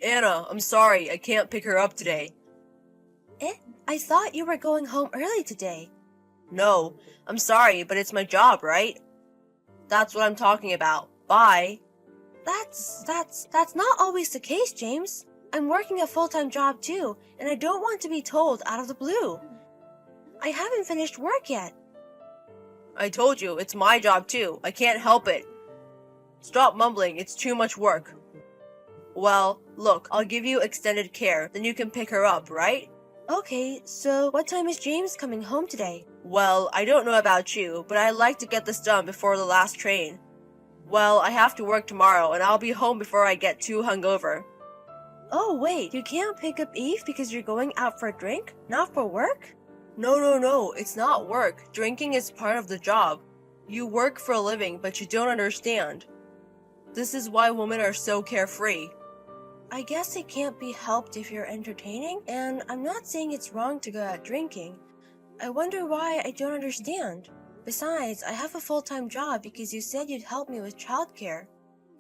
Anna, I'm sorry, I can't pick her up today. I thought you were going home early today. No, I'm sorry, but it's my job, right? That's what I'm talking about. Bye. That's not always the case, James. I'm working a full-time job too, and I don't want to be told out of the blue. I haven't finished work yet. I told you, it's my job too. I can't help it. Stop mumbling, it's too much work. Well, look, I'll give you extended care, then you can pick her up, right? Okay, so what time is James coming home today? Well, I don't know about you, but I'd like to get this done before the last train. Well, I have to work tomorrow, and I'll be home before I get too hungover. Oh wait, you can't pick up Eve because you're going out for a drink? Not for work? No, it's not work. Drinking is part of the job. You work for a living, but you don't understand. This is why women are so carefree. I guess it can't be helped if you're entertaining, and I'm not saying it's wrong to go out drinking. I wonder why I don't understand. Besides, I have a full-time job because you said you'd help me with childcare.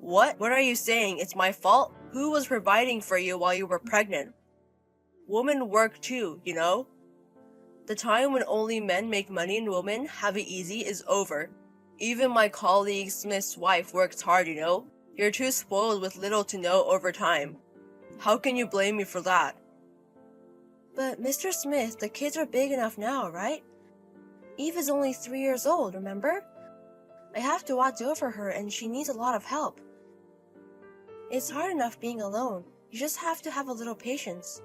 What? What are you saying? It's my fault? Who was providing for you while you were pregnant? Women work too, you know? The time when only men make money and women have it easy is over. Even my colleague Smith's wife works hard, you know? You're too spoiled with little to no overtime. How can you blame me for that? But Mr. Smith, the kids are big enough now, right? Eve is only 3 years old, remember? I have to watch over her and she needs a lot of help. It's hard enough being alone. You just have to have a little patience.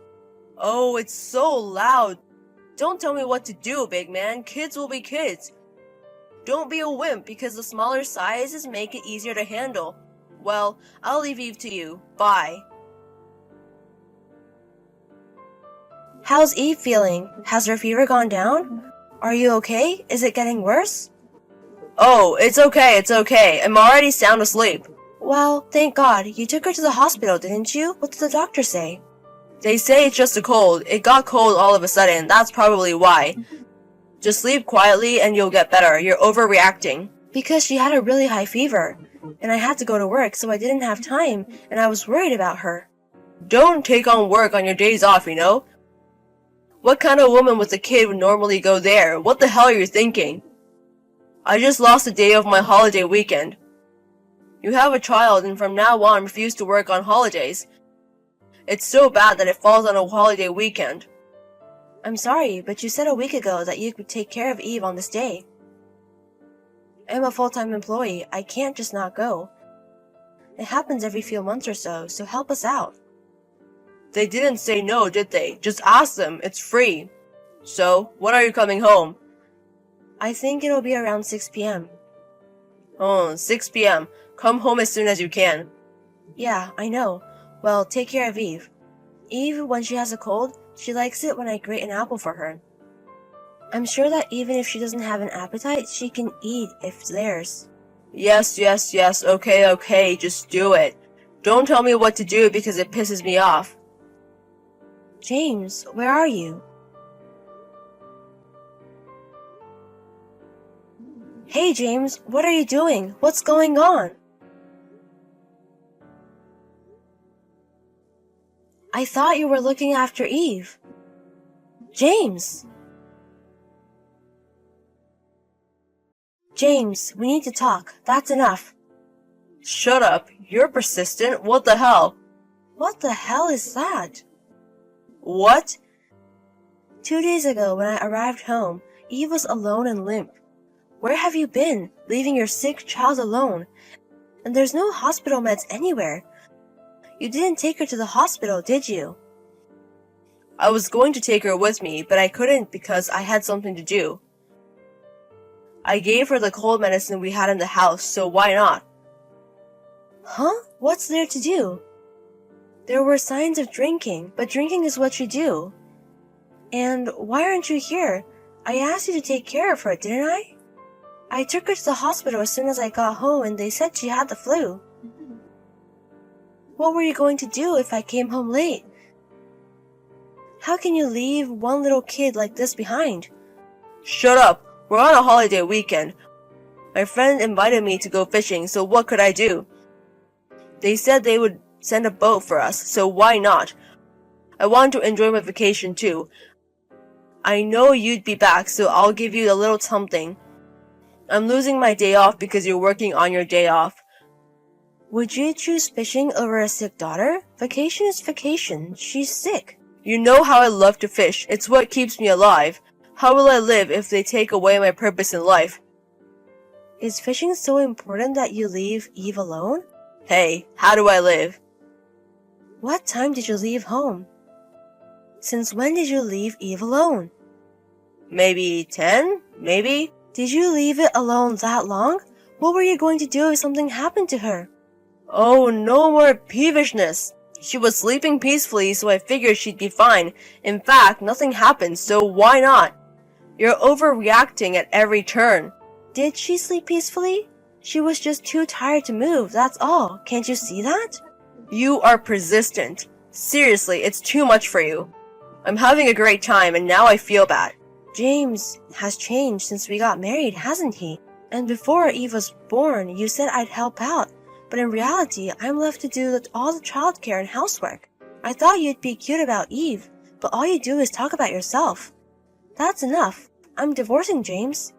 Oh, it's so loud. Don't tell me what to do, big man. Kids will be kids. Don't be a wimp because the smaller sizes make it easier to handle. Well, I'll leave Eve to you. Bye. How's Eve feeling? Has her fever gone down? Are you okay? Is it getting worse? Oh, it's okay. I'm already sound asleep. Well, thank God. You took her to the hospital, didn't you? What did the doctor say? They say it's just a cold. It got cold all of a sudden. That's probably why. Just sleep quietly and you'll get better. You're overreacting. Because she had a really high fever. And I had to go to work, so I didn't have time, and I was worried about her. Don't take on work on your days off, you know? What kind of woman with a kid would normally go there? What the hell are you thinking? I just lost a day of my holiday weekend. You have a child and from now on refuse to work on holidays. It's so bad that it falls on a holiday weekend. I'm sorry, but you said a week ago that you could take care of Eve on this day. I'm a full-time employee. I can't just not go. It happens every few months or so, so help us out. They didn't say no, did they? Just ask them. It's free. So, when are you coming home? I think it'll be around 6 p.m. Oh, 6 p.m. Come home as soon as you can. Yeah, I know. Well, take care of Eve. Eve, when she has a cold, she likes it when I grate an apple for her. I'm sure that even if she doesn't have an appetite, she can eat if theirs. Yes, okay, just do it. Don't tell me what to do because it pisses me off. James, where are you? Hey James, what are you doing? What's going on? I thought you were looking after Eve. James! James, we need to talk. That's enough. Shut up. You're persistent. What the hell? What the hell is that? What? 2 days ago when I arrived home, Eve was alone and limp. Where have you been, leaving your sick child alone? And there's no hospital meds anywhere. You didn't take her to the hospital, did you? I was going to take her with me, but I couldn't because I had something to do. I gave her the cold medicine we had in the house, so why not? Huh? What's there to do? There were signs of drinking, but drinking is what you do. And why aren't you here? I asked you to take care of her, didn't I? I took her to the hospital as soon as I got home and they said she had the flu. What were you going to do if I came home late? How can you leave one little kid like this behind? Shut up. We're on a holiday weekend. My friend invited me to go fishing, so what could I do? They said they would send a boat for us, so why not? I want to enjoy my vacation too. I know you'd be back, so I'll give you a little something. I'm losing my day off because you're working on your day off. Would you choose fishing over a sick daughter? Vacation is vacation. She's sick. You know how I love to fish. It's what keeps me alive. How will I live if they take away my purpose in life? Is fishing so important that you leave Eve alone? Hey, how do I live? What time did you leave home? Since when did you leave Eve alone? Maybe 10? Maybe? Did you leave it alone that long? What were you going to do if something happened to her? Oh, no more peevishness. She was sleeping peacefully, so I figured she'd be fine. In fact, nothing happened, so why not? You're overreacting at every turn. Did she sleep peacefully? She was just too tired to move, that's all. Can't you see that? You are persistent. Seriously, it's too much for you. I'm having a great time, and now I feel bad. James has changed since we got married, hasn't he? And before Eve was born, you said I'd help out. But in reality, I'm left to do all the childcare and housework. I thought you'd be cute about Eve, but all you do is talk about yourself. That's enough. I'm divorcing James.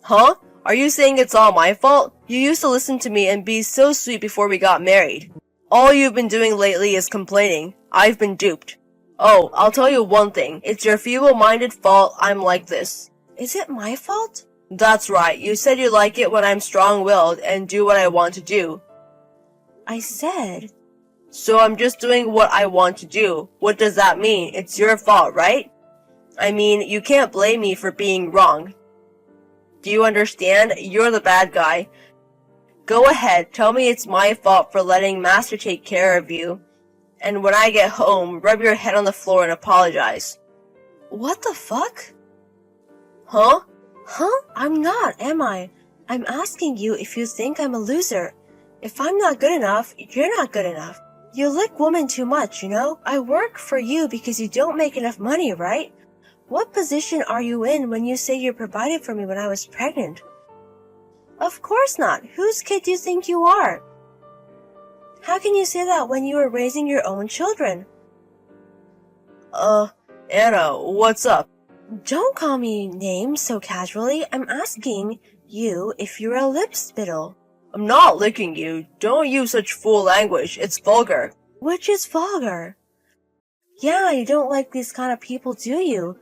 Huh? Are you saying it's all my fault? You used to listen to me and be so sweet before we got married. All you've been doing lately is complaining. I've been duped. Oh, I'll tell you one thing. It's your feeble-minded fault I'm like this. Is it my fault? That's right. You said you like it when I'm strong-willed and do what I want to do. I said... So I'm just doing what I want to do. What does that mean? It's your fault, right? I mean, you can't blame me for being wrong. Do you understand? You're the bad guy. Go ahead, tell me it's my fault for letting Master take care of you. And when I get home, rub your head on the floor and apologize. What the fuck? Huh? Huh? I'm not, am I? I'm asking you if you think I'm a loser. If I'm not good enough, you're not good enough. You lick women too much, you know? I work for you because you don't make enough money, right? What position are you in when you say you provided for me when I was pregnant? Of course not. Whose kid do you think you are? How can you say that when you are raising your own children? Anna, what's up? Don't call me names so casually. I'm asking you if you're a lip spittle. I'm not licking you. Don't use such fool language. It's vulgar. Which is vulgar? Yeah, you don't like these kind of people, do you?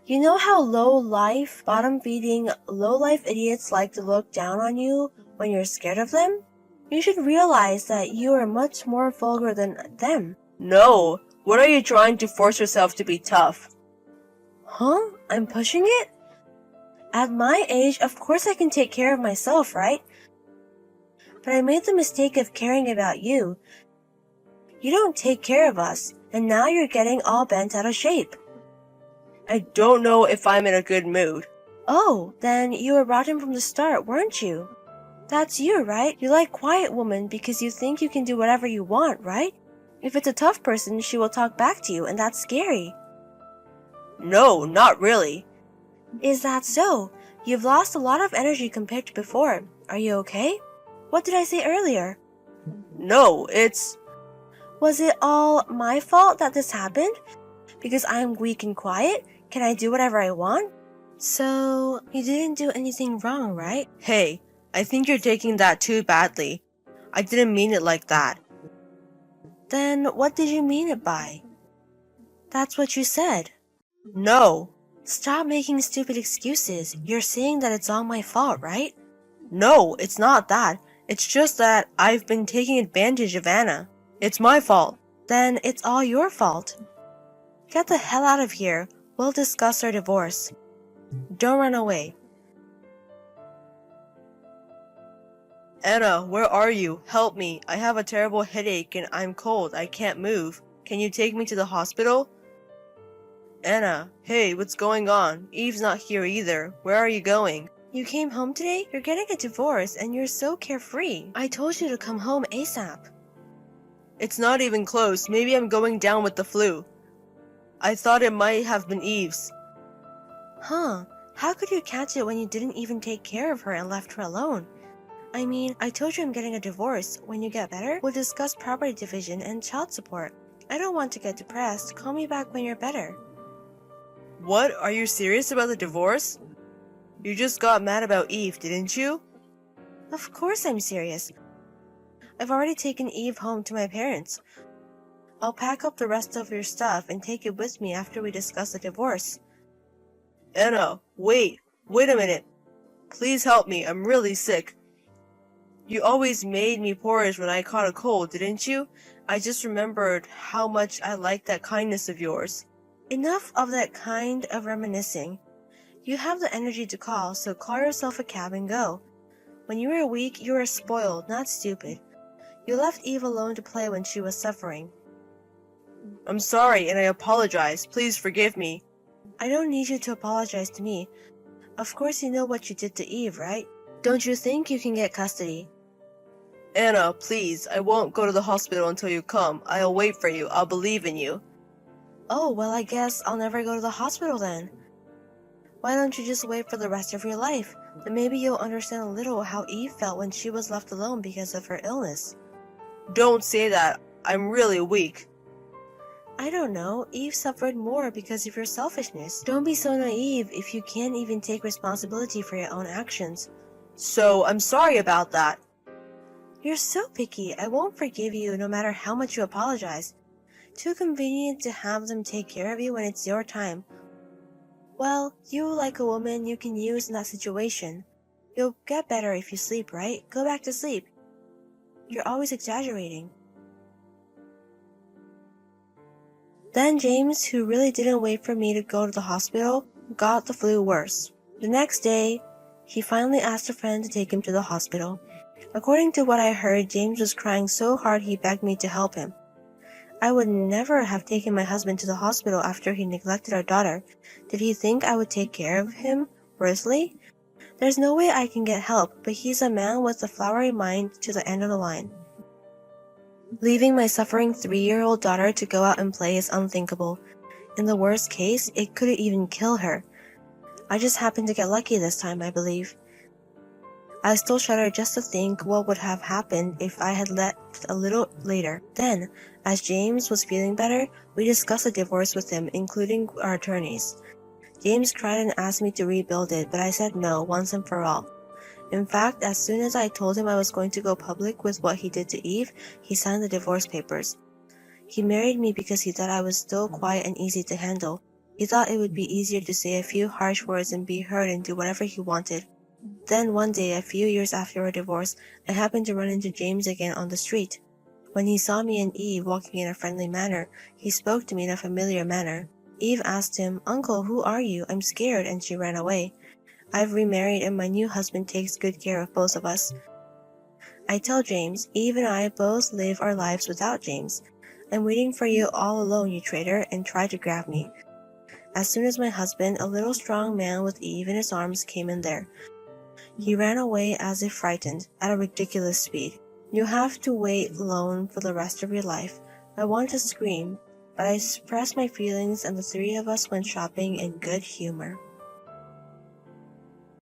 You know how low-life, bottom-feeding, low-life idiots like to look down on you when you're scared of them? You should realize that you are much more vulgar than them. No. What are you trying to force yourself to be tough? Huh? I'm pushing it? At my age, of course I can take care of myself, right? But I made the mistake of caring about you. You don't take care of us, and now you're getting all bent out of shape. I don't know if I'm in a good mood. Oh, then you were rotten from the start, weren't you? That's you, right? You like quiet women because you think you can do whatever you want, right? If it's a tough person, she will talk back to you, and that's scary. No, not really. Is that so? You've lost a lot of energy compared to before. Are you okay? What did I say earlier? No, it's... Was it all my fault that this happened? Because I'm weak and quiet? Can I do whatever I want? So, you didn't do anything wrong, right? Hey, I think you're taking that too badly. I didn't mean it like that. Then what did you mean it by? That's what you said. No. Stop making stupid excuses. You're saying that it's all my fault, right? No, it's not that. It's just that I've been taking advantage of Anna. It's my fault. Then it's all your fault. Get the hell out of here. We'll discuss our divorce. Don't run away. Anna, where are you? Help me. I have a terrible headache and I'm cold. I can't move. Can you take me to the hospital? Anna, hey, what's going on? Eve's not here either. Where are you going? You came home today? You're getting a divorce and you're so carefree. I told you to come home ASAP. It's not even close. Maybe I'm going down with the flu. I thought it might have been Eve's. Huh. How could you catch it when you didn't even take care of her and left her alone? I mean, I told you I'm getting a divorce. When you get better, we'll discuss property division and child support. I don't want to get depressed. Call me back when you're better. What? Are you serious about the divorce? You just got mad about Eve, didn't you? Of course I'm serious. I've already taken Eve home to my parents. I'll pack up the rest of your stuff and take it with me after we discuss the divorce. Anna, wait a minute. Please help me, I'm really sick. You always made me porridge when I caught a cold, didn't you? I just remembered how much I liked that kindness of yours. Enough of that kind of reminiscing. You have the energy to call, so call yourself a cab and go. When you were weak, you were spoiled, not stupid. You left Eve alone to play when she was suffering. I'm sorry, and I apologize. Please forgive me. I don't need you to apologize to me. Of course you know what you did to Eve, right? Don't you think you can get custody? Anna, please, I won't go to the hospital until you come. I'll wait for you. I'll believe in you. Oh, well, I guess I'll never go to the hospital then. Why don't you just wait for the rest of your life? Then maybe you'll understand a little how Eve felt when she was left alone because of her illness. Don't say that. I'm really weak. I don't know. Eve suffered more because of your selfishness. Don't be so naive if you can't even take responsibility for your own actions. So, I'm sorry about that. You're so picky. I won't forgive you no matter how much you apologize. Too convenient to have them take care of you when it's your time. Well, you like a woman you can use in that situation. You'll get better if you sleep, right? Go back to sleep. You're always exaggerating. Then James, who really didn't wait for me to go to the hospital, got the flu worse. The next day, he finally asked a friend to take him to the hospital. According to what I heard, James was crying so hard he begged me to help him. I would never have taken my husband to the hospital after he neglected our daughter. Did he think I would take care of him worthily? There's no way I can get help, but he's a man with a flowery mind to the end of the line. Leaving my suffering 3-year-old daughter to go out and play is unthinkable. In the worst case, it could even kill her. I just happened to get lucky this time, I believe. I still shudder just to think what would have happened if I had left a little later. Then, as James was feeling better, we discussed a divorce with him, including our attorneys. James cried and asked me to rebuild it, but I said no, once and for all. In fact, as soon as I told him I was going to go public with what he did to Eve, he signed the divorce papers. He married me because he thought I was still quiet and easy to handle. He thought it would be easier to say a few harsh words and be heard and do whatever he wanted. Then one day, a few years after our divorce, I happened to run into James again on the street. When he saw me and Eve walking in a friendly manner, he spoke to me in a familiar manner. Eve asked him, "Uncle, who are you? I'm scared," and she ran away. I've remarried and my new husband takes good care of both of us. I tell James, Eve and I both live our lives without James. I'm waiting for you all alone, you traitor, and try to grab me. As soon as my husband, a little strong man with Eve in his arms, came in there, he ran away as if frightened, at a ridiculous speed. You have to wait alone for the rest of your life. I wanted to scream, but I suppressed my feelings and the 3 of us went shopping in good humor.